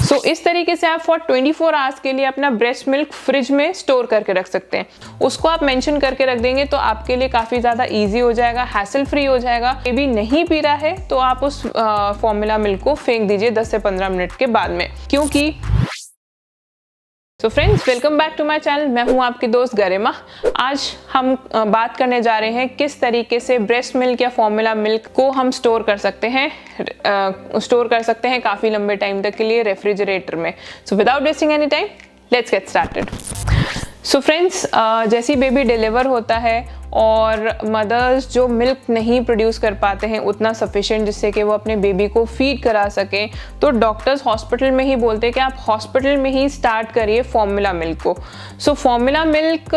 सो इस तरीके से आप फॉर 24 आवर्स के लिए अपना ब्रेस्ट मिल्क फ्रिज में स्टोर करके रख सकते हैं। उसको आप मेंशन करके रख देंगे तो आपके लिए काफ़ी ज़्यादा ईजी हो जाएगा, हैसल फ्री हो जाएगा। बेबी नहीं पी रहा है तो आप उस फॉर्मूला मिल्क को फेंक दीजिए 10 से 15 मिनट के बाद में, क्योंकि तो friends, welcome back to my channel. मैं हूं आपकी दोस्त गरिमा। आज हम बात करने जा रहे हैं किस तरीके से ब्रेस्ट मिल्क या फॉर्मूला मिल्क को हम स्टोर कर सकते हैं काफ़ी लंबे टाइम तक के लिए रेफ्रिजरेटर में। So without wasting any time, let's get started. So friends, जैसे बेबी डिलीवर होता है और मदर्स जो मिल्क नहीं प्रोड्यूस कर पाते हैं उतना सफिशिएंट जिससे कि वो अपने बेबी को फीड करा सकें, तो डॉक्टर्स हॉस्पिटल में ही बोलते हैं कि आप हॉस्पिटल में ही स्टार्ट करिए फॉर्मूला मिल्क को। सो फॉर्मूला मिल्क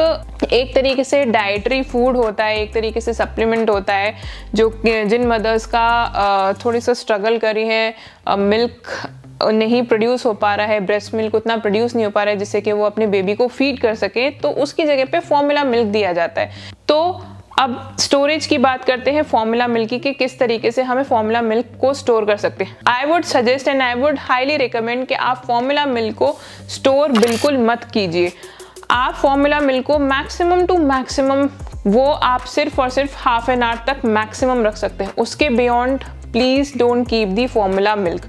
एक तरीके से डाइटरी फूड होता है, एक तरीके से सप्लीमेंट होता है, जो जिन मदर्स का थोड़ी सा स्ट्रगल करी है, मिल्क नहीं प्रोड्यूस हो पा रहा है, ब्रेस्ट मिल्क उतना प्रोड्यूस नहीं हो पा रहा है जिससे कि वो अपने बेबी को फीड कर सके, तो उसकी जगह पे फॉर्मूला मिल्क दिया जाता है। तो अब स्टोरेज की बात करते हैं फॉर्मूला मिल्क की, कि किस तरीके से हमें फॉर्मूला मिल्क को स्टोर कर सकते हैं। I would suggest and I would highly recommend कि आप फॉर्मूला मिल्क को स्टोर बिल्कुल मत कीजिए। आप फॉर्मूला मिल्क को मैक्सिमम टू मैक्सिमम वो आप सिर्फ और सिर्फ हाफ एन आवर तक मैक्सिमम रख सकते हैं। उसके beyond please don't keep the formula milk.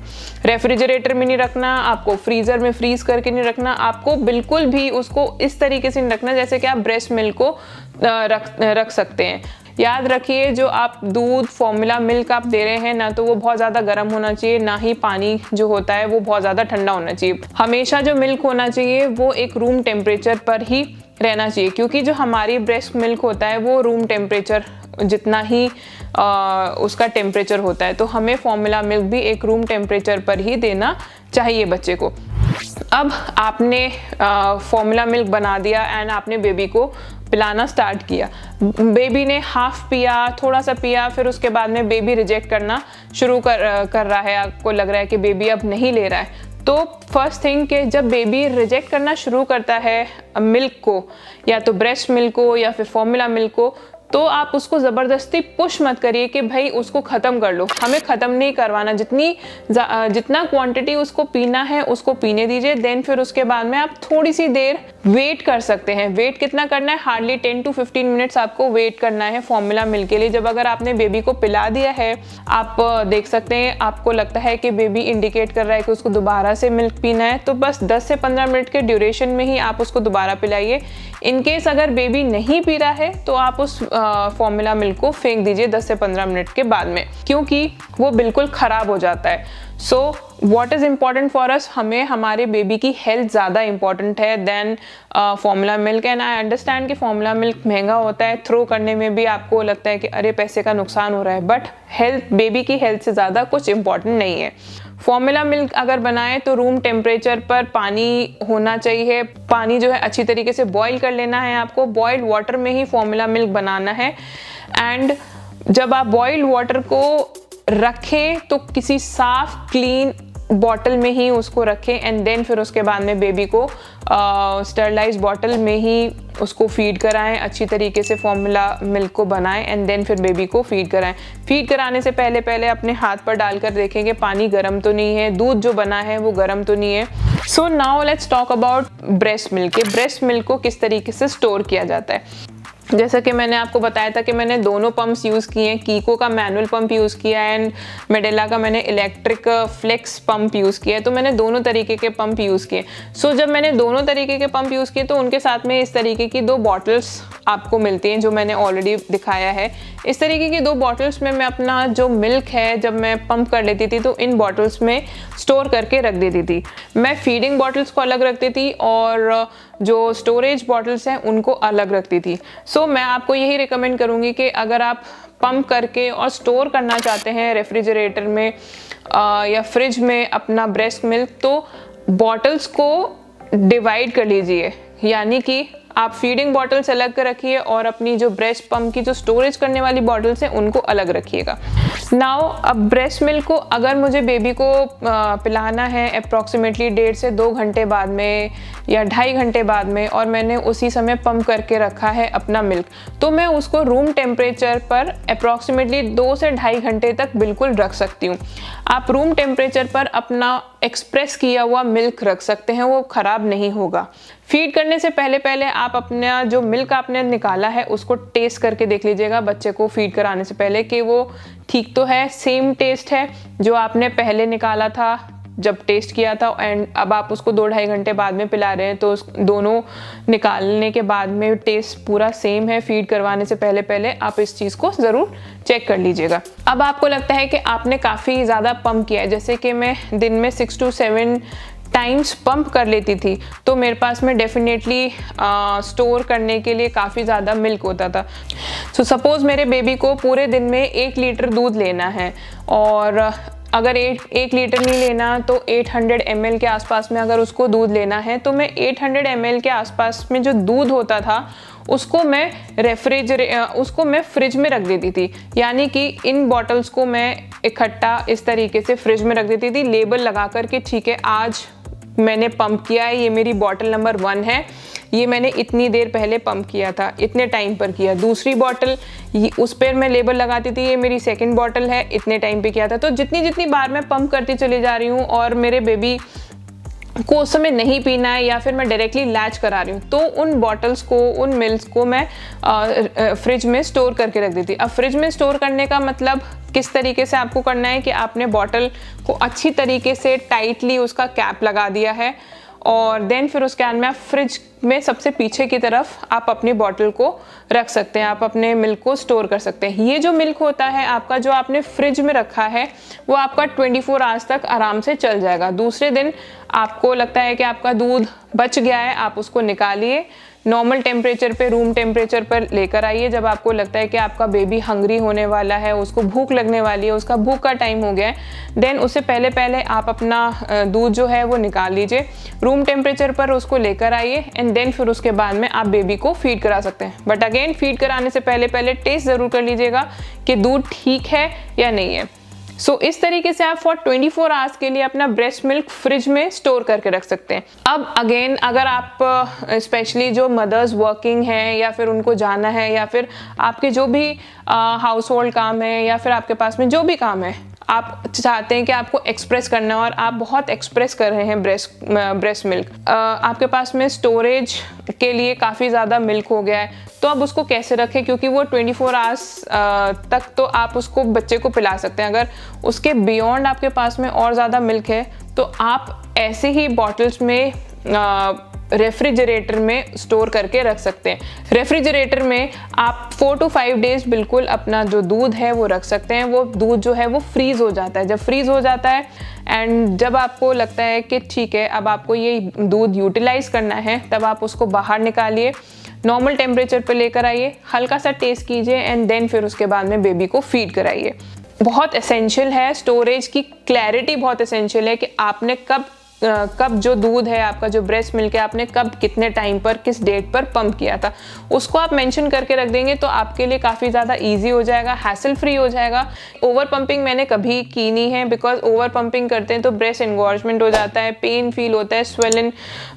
Refrigerator में नहीं रखना, आपको फ्रीजर में फ्रीज करके नहीं रखना, आपको बिल्कुल भी उसको इस तरीके से नहीं रखना जैसे कि आप ब्रेस्ट मिल्क को रख सकते हैं। याद रखिए, जो आप दूध फॉर्मूला मिल्क आप दे रहे हैं ना, तो वो बहुत ज़्यादा गर्म होना चाहिए, ना ही पानी जो होता है वो बहुत ज़्यादा ठंडा होना चाहिए। हमेशा जो मिल्क होना चाहिए वो एक रूम टेम्परेचर पर ही रहना चाहिए, क्योंकि जो हमारी ब्रेस्ट मिल्क होता है वो रूम टेम्परेचर जितना ही उसका टेम्परेचर होता है, तो हमें फॉर्मूला मिल्क भी एक रूम टेम्परेचर पर ही देना चाहिए बच्चे को। अब आपने फॉर्मूला मिल्क बना दिया एंड आपने बेबी को पिलाना स्टार्ट किया। बेबी ने हाफ पिया, थोड़ा सा पिया, फिर उसके बाद में बेबी रिजेक्ट करना शुरू कर रहा है, आपको लग रहा है कि बेबी अब नहीं ले रहा है। तो फर्स्ट थिंग कि जब बेबी रिजेक्ट करना शुरू करता है मिल्क को, या तो ब्रेस्ट मिल्क को या फिर फॉर्मूला मिल्क को, तो आप उसको ज़बरदस्ती पुश मत करिए कि भाई उसको ख़त्म कर लो। हमें ख़त्म नहीं करवाना, जितना क्वांटिटी उसको पीना है उसको पीने दीजिए। देन फिर उसके बाद में आप थोड़ी सी देर वेट कर सकते हैं। वेट कितना करना है? हार्डली 10 to 15 मिनट्स आपको वेट करना है फॉर्मूला मिल्क के लिए। जब अगर आपने बेबी को पिला दिया है, आप देख सकते हैं, आपको लगता है कि बेबी इंडिकेट कर रहा है कि उसको दोबारा से मिल्क पीना है, तो बस 10 से 15 मिनट के ड्यूरेशन में ही आप उसको दोबारा पिलाइए। इनकेस अगर बेबी नहीं पी रहा है तो आप उस फॉर्मूला मिल्क को फेंक दीजिए 10 से 15 मिनट के बाद में, क्योंकि वो बिल्कुल ख़राब हो जाता है। So what is important for us, हमें हमारे बेबी की हेल्थ ज़्यादा इंपॉर्टेंट है than formula milk. And I understand कि फॉर्मूला मिल्क महंगा होता है, थ्रो करने में भी आपको लगता है कि अरे पैसे का नुकसान हो रहा है, बट हेल्थ, बेबी की हेल्थ से ज़्यादा कुछ इम्पॉर्टेंट नहीं है। फॉर्मूला मिल्क अगर बनाए तो रूम टेम्परेचर पर पानी होना चाहिए। पानी जो है अच्छी तरीके से बॉईल कर लेना है आपको। बॉइल्ड वाटर में ही फॉर्मूला मिल्क बनाना है। एंड जब आप बॉइल्ड वाटर को रखें तो किसी साफ क्लीन बॉटल में ही उसको रखें, एंड देन फिर उसके बाद में बेबी को स्टरलाइज बॉटल में ही उसको फीड कराएं। अच्छी तरीके से फॉर्मूला मिल्क को बनाएं एंड देन फिर बेबी को फीड कराएं। फीड कराने से पहले अपने हाथ पर डालकर देखें कि पानी गर्म तो नहीं है, दूध जो बना है वो गर्म तो नहीं है। So now let's talk about breast milk. Breast milk को किस तरीके से स्टोर किया जाता है। जैसा कि मैंने आपको बताया था कि मैंने दोनों पंप्स यूज़ किए हैं। कीको का मैनुअल पंप यूज़ किया है एंड मेडेला का मैंने इलेक्ट्रिक फ्लेक्स पंप यूज़ किया है। तो मैंने दोनों तरीके के पंप यूज़ किए। सो जब मैंने दोनों तरीके के पंप यूज़ किए तो उनके साथ में इस तरीके की 2 बॉटल्स आपको मिलती हैं, जो मैंने ऑलरेडी दिखाया है। इस तरीके की 2 बॉटल्स में मैं अपना जो मिल्क है, जब मैं पंप कर लेती थी तो इन बॉटल्स में स्टोर करके रख देती थी। मैं फीडिंग बॉटल्स को अलग रखती थी और जो स्टोरेज बॉटल्स हैं उनको अलग रखती थी। सो मैं आपको यही रिकमेंड करूँगी कि अगर आप पंप करके और स्टोर करना चाहते हैं रेफ्रिजरेटर में या फ्रिज में अपना ब्रेस्ट मिल्क, तो बॉटल्स को डिवाइड कर लीजिए। यानी कि आप फीडिंग बॉटल्स अलग कर रखिए और अपनी जो ब्रेस्ट पम्प की जो स्टोरेज करने वाली बॉटल्स हैं उनको अलग रखिएगा। नाउ अब ब्रेस्ट मिल्क को अगर मुझे बेबी को पिलाना है अप्रॉक्सीमेटली 1.5 से 2 घंटे बाद में या 2.5 घंटे बाद में, और मैंने उसी समय पंप करके रखा है अपना मिल्क, तो मैं उसको रूम टेम्परेचर पर अप्रॉक्सीमेटली 2 से 2.5 घंटे तक बिल्कुल रख सकती हूँ। आप रूम टेम्परेचर पर अपना एक्सप्रेस किया हुआ मिल्क रख सकते हैं, वो ख़राब नहीं होगा। फीड करने से पहले पहले आप अपना जो मिल्क आपने निकाला है उसको टेस्ट करके देख लीजिएगा बच्चे को फीड कराने से पहले कि वो ठीक तो है, सेम टेस्ट है जो आपने पहले निकाला था जब टेस्ट किया था, एंड अब आप उसको 2-2.5 घंटे बाद में पिला रहे हैं तो दोनों निकालने के बाद में टेस्ट पूरा सेम है। फीड करवाने से पहले पहले आप इस चीज़ को ज़रूर चेक कर लीजिएगा। अब आपको लगता है कि आपने काफ़ी ज़्यादा पंप किया है, जैसे कि मैं दिन में 6 to 7 टाइम्स पंप कर लेती थी, तो मेरे पास में डेफिनेटली स्टोर करने के लिए काफ़ी ज़्यादा मिल्क होता था। सो सपोज़ मेरे बेबी को पूरे दिन में 1 लीटर दूध लेना है, और अगर 1 लीटर नहीं लेना तो 800 ml के आसपास में अगर उसको दूध लेना है, तो मैं 800 ml के आसपास में जो दूध होता था उसको मैं फ्रिज में रख देती थी। यानी कि इन बॉटल्स को मैं इकट्ठा इस तरीके से फ्रिज में रख देती थी, लेबल लगा कर के ठीक है आज मैंने पंप किया है, ये मेरी बॉटल नंबर 1 है, ये मैंने इतनी देर पहले पंप किया था, इतने टाइम पर किया। दूसरी बॉटल उस पर मैं लेबल लगाती थी, ये मेरी सेकंड बॉटल है, इतने टाइम पे किया था। तो जितनी बार मैं पंप करती चली जा रही हूँ और मेरे बेबी को उस समय नहीं पीना है या फिर मैं डायरेक्टली लैच करा रही हूँ, तो उन बॉटल्स को, उन मिल्क को मैं फ्रिज में स्टोर करके रख देती। अब फ्रिज में स्टोर करने का मतलब किस तरीके से आपको करना है कि आपने बॉटल को अच्छी तरीके से टाइटली उसका कैप लगा दिया है, और देन फिर उसके बाद में आप फ्रिज में सबसे पीछे की तरफ आप अपनी बॉटल को रख सकते हैं, आप अपने मिल्क को स्टोर कर सकते हैं। ये जो मिल्क होता है आपका, जो आपने फ्रिज में रखा है, वो आपका 24 आवर्स तक आराम से चल जाएगा। दूसरे दिन आपको लगता है कि आपका दूध बच गया है, आप उसको निकालिए, नॉर्मल टेम्परेचर पे, रूम टेम्परेचर पर लेकर आइए। जब आपको लगता है कि आपका बेबी हंग्री होने वाला है, उसको भूख लगने वाली है, उसका भूख का टाइम हो गया है, देन उससे पहले पहले आप अपना दूध जो है वो निकाल लीजिए, रूम टेम्परेचर पर उसको लेकर आइए, एंड देन फिर उसके बाद में आप बेबी को फीड करा सकते हैं। बट अगेन फीड कराने से पहले पहले टेस्ट ज़रूर कर लीजिएगा कि दूध ठीक है या नहीं है। सो इस तरीके से आप फॉर 24 आवर्स के लिए अपना ब्रेस्ट मिल्क फ्रिज में स्टोर करके रख सकते हैं। अब अगेन अगर आप स्पेशली जो मदर्स वर्किंग हैं या फिर उनको जाना है, या फिर आपके जो भी हाउस होल्ड काम है, या फिर आपके पास में जो भी काम है, आप चाहते हैं कि आपको एक्सप्रेस करना है और आप बहुत एक्सप्रेस कर रहे हैं ब्रेस्ट मिल्क, आपके पास में स्टोरेज के लिए काफ़ी ज़्यादा मिल्क हो गया है, तो अब उसको कैसे रखें, क्योंकि वो 24 आवर्स तक तो आप उसको बच्चे को पिला सकते हैं। अगर उसके बियॉन्ड आपके पास में और ज़्यादा मिल्क है तो आप ऐसे ही बॉटल्स में रेफ्रिजरेटर में स्टोर करके रख सकते हैं। रेफ्रिजरेटर में आप 4 to 5 डेज बिल्कुल अपना जो दूध है वो रख सकते हैं। वो दूध जो है वो फ्रीज़ हो जाता है। जब फ्रीज़ हो जाता है एंड जब आपको लगता है कि ठीक है अब आपको ये दूध यूटिलाइज़ करना है, तब आप उसको बाहर निकालिए, नॉर्मल टेम्परेचर पे लेकर आइए, हल्का सा टेस्ट कीजिए, एंड देन फिर उसके बाद में बेबी को फीड कराइए। बहुत एसेंशियल है, स्टोरेज की क्लैरिटी बहुत एसेंशियल है कि आपने कब जो दूध है आपका, जो ब्रेस्ट मिल्क है, आपने कब कितने टाइम पर किस डेट पर पंप किया था, उसको आप मेंशन करके रख देंगे तो आपके लिए काफ़ी ज़्यादा इजी हो जाएगा, हैसल फ्री हो जाएगा। ओवर पंपिंग मैंने कभी की नहीं है, बिकॉज ओवर पंपिंग करते हैं तो ब्रेस्ट एंगॉर्जमेंट हो जाता है, पेन फील होता है, स्वेलन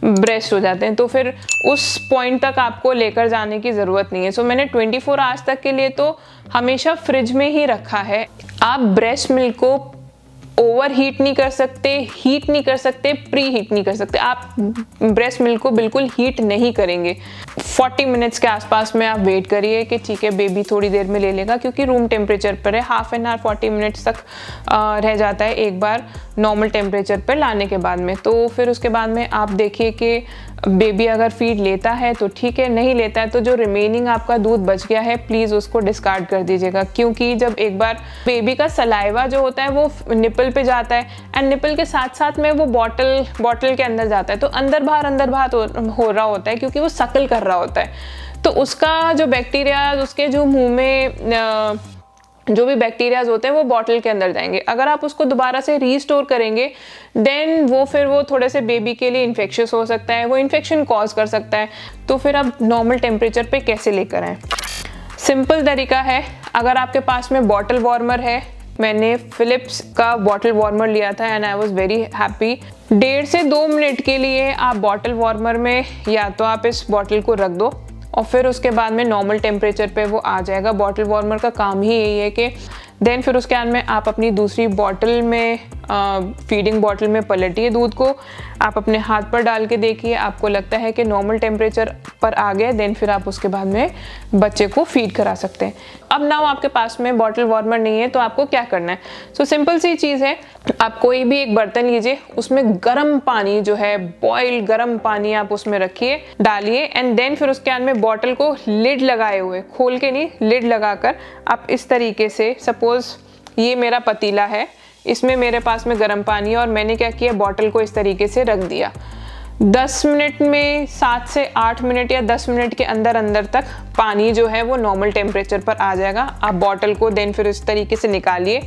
ब्रेस्ट हो जाते हैं, तो फिर उस पॉइंट तक आपको लेकर जाने की ज़रूरत नहीं है। सो मैंने 24 आवर्स तक के लिए तो हमेशा फ्रिज में ही रखा है। आप ब्रेस्ट मिल्क को ओवर हीट नहीं कर सकते, हीट नहीं कर सकते, प्री हीट नहीं कर सकते। आप ब्रेस्ट मिल्क को बिल्कुल हीट नहीं करेंगे। 40 मिनट्स के आसपास में आप वेट करिए कि ठीक है बेबी थोड़ी देर में ले लेगा, क्योंकि रूम टेम्परेचर पर है। हाफ एन आवर 40 मिनट्स तक रह जाता है एक बार नॉर्मल टेम्परेचर पर लाने के बाद में। तो फिर उसके बाद में आप देखिए कि बेबी अगर फीड लेता है तो ठीक है, नहीं लेता है तो जो रिमेनिंग आपका दूध बच गया है प्लीज़ उसको डिस्कार्ड कर दीजिएगा, क्योंकि जब एक बार बेबी का सलाइवा जो होता है वो निपल पे जाता है एंड निपल के साथ साथ में वो बॉटल के अंदर जाता है, तो अंदर बाहर हो रहा होता है क्योंकि वो सकल कर रहा होता है। तो उसका जो बैक्टीरिया उसके जो मुंह में जो भी बैक्टीरियाज होते हैं वो बॉटल के अंदर जाएंगे। अगर आप उसको दोबारा से रीस्टोर करेंगे देन वो थोड़े से बेबी के लिए इन्फेक्शियस हो सकता है, वो इन्फेक्शन कॉज कर सकता है। तो फिर आप नॉर्मल टेम्परेचर पे कैसे लेकर आएँ? सिंपल तरीका है, अगर आपके पास में बॉटल वार्मर है, मैंने फिलिप्स का बॉटल वार्मर लिया था and I was very happy. 1.5 से 2 मिनट के लिए आप बॉटल वार्मर में या तो आप इस बॉटल को रख दो और फिर उसके बाद में नॉर्मल टेम्परेचर पे वो आ जाएगा। बॉटल वार्मर का काम ही यही है कि देन फिर उसके बाद में आप अपनी दूसरी बॉटल में फीडिंग बॉटल में पलटिए दूध को, आप अपने हाथ पर डाल के देखिए, आपको लगता है कि नॉर्मल टेम्परेचर पर आ गया, देन फिर आप उसके बाद में बच्चे को फीड करा सकते हैं। अब नाउ आपके पास में बॉटल वार्मर नहीं है तो आपको क्या करना है? सो सिंपल सी चीज़ है, आप कोई भी एक बर्तन लीजिए, उसमें गर्म पानी जो है बॉइल्ड गर्म पानी आप उसमें रखिए, डालिए एंड देन फिर उसके बाद में बॉटल को लिड लगाए हुए, खोल के नहीं, लिड लगाकर आप इस तरीके से, सपोज ये मेरा पतीला है, इसमें मेरे पास में गर्म पानी है और मैंने क्या किया, बॉटल को इस तरीके से रख दिया। 10 मिनट में 7 से 8 मिनट या 10 मिनट के अंदर अंदर तक पानी जो है वो नॉर्मल टेम्परेचर पर आ जाएगा। आप बॉटल को देन फिर इस तरीके से निकालिए,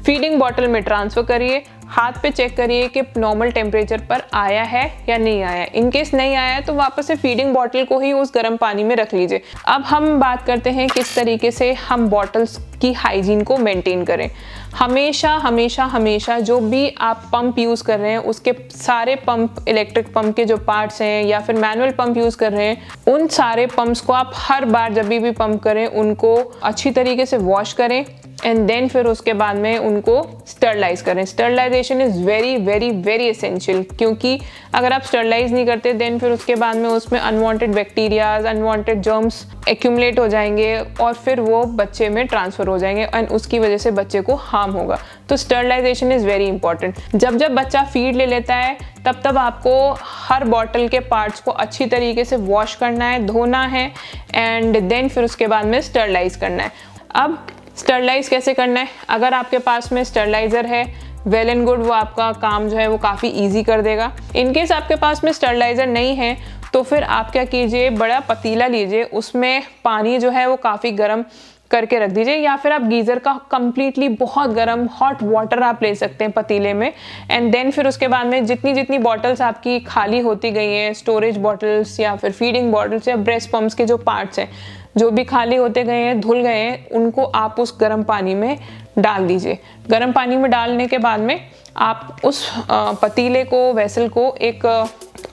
फीडिंग बॉटल में ट्रांसफ़र करिए, हाथ पे चेक करिए कि नॉर्मल टेम्परेचर पर आया है या नहीं आया। इन केस नहीं आया है तो वापस से फीडिंग बॉटल को ही उस गर्म पानी में रख लीजिए। अब हम बात करते हैं किस तरीके से हम बॉटल्स की हाइजीन को मेंटेन करें। हमेशा हमेशा हमेशा जो भी आप पंप यूज़ कर रहे हैं उसके सारे पंप, इलेक्ट्रिक पंप के जो पार्ट्स हैं या फिर मैनुअल पंप यूज़ कर रहे हैं, उन सारे पंप्स को आप हर बार जब भी पंप करें उनको अच्छी तरीके से वॉश करें एंड देन फिर उसके बाद में उनको स्टरलाइज करें। Sterilisation is very very very essential, क्योंकि अगर आप स्टरलाइज नहीं करते देन फिर उसके बाद में उसमें unwanted bacterias, unwanted germs accumulate हो जाएंगे और फिर वो बच्चे में ट्रांसफ़र हो जाएंगे एंड उसकी वजह से बच्चे को हार्म होगा। तो स्टरलाइजेशन इज़ वेरी इंपॉर्टेंट। जब जब बच्चा फीड ले लेता है तब तब आपको हर बॉटल के पार्ट्स को अच्छी तरीके से वॉश करना है, धोना है एंड देन फिर उसके बाद में स्टरलाइज करना है। अब स्टरलाइज कैसे करना है? अगर आपके पास में स्टरलाइज़र है, वेल एंड गुड, वो आपका काम जो है वो काफ़ी इजी कर देगा। इन केस आपके पास में स्टरलाइज़र नहीं है तो फिर आप क्या कीजिए, बड़ा पतीला लीजिए, उसमें पानी जो है वो काफ़ी गर्म करके रख दीजिए या फिर आप गीज़र का कम्प्लीटली बहुत गर्म हॉट वाटर आप ले सकते हैं पतीले में एंड देन फिर उसके बाद में जितनी जितनी बॉटल्स आपकी खाली होती गई हैं, स्टोरेज बॉटल्स या फिर फीडिंग बॉटल्स या ब्रेस्ट पम्प्स के जो पार्ट्स हैं जो भी खाली होते गए हैं, धुल गए हैं, उनको आप उस गर्म पानी में डाल दीजिए। गर्म पानी में डालने के बाद में आप उस पतीले को, वेसल को एक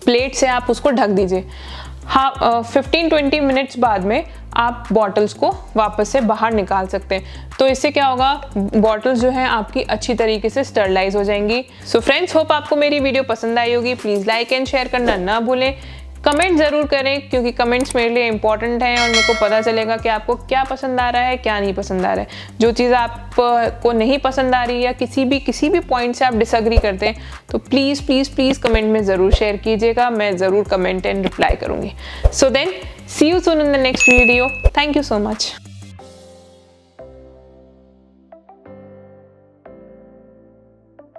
प्लेट से आप उसको ढक दीजिए। हाँ, 15-20 मिनट्स बाद में आप बॉटल्स को वापस से बाहर निकाल सकते हैं। तो इससे क्या होगा, बॉटल्स जो हैं आपकी अच्छी तरीके से स्टरलाइज हो जाएंगी। सो फ्रेंड्स, होप आपको मेरी वीडियो पसंद आई होगी। प्लीज़ लाइक एंड शेयर करना ना भूलें। कमेंट ज़रूर करें क्योंकि कमेंट्स मेरे लिए इंपॉर्टेंट हैं और मेरे को पता चलेगा कि आपको क्या पसंद आ रहा है, क्या नहीं पसंद आ रहा है। जो चीज़ आपको नहीं पसंद आ रही है या किसी भी पॉइंट से आप डिसएग्री करते हैं तो प्लीज़ प्लीज़ प्लीज़ कमेंट में ज़रूर शेयर कीजिएगा। मैं ज़रूर कमेंट एंड रिप्लाई करूँगी। So then see you soon in the next video. Thank you so much.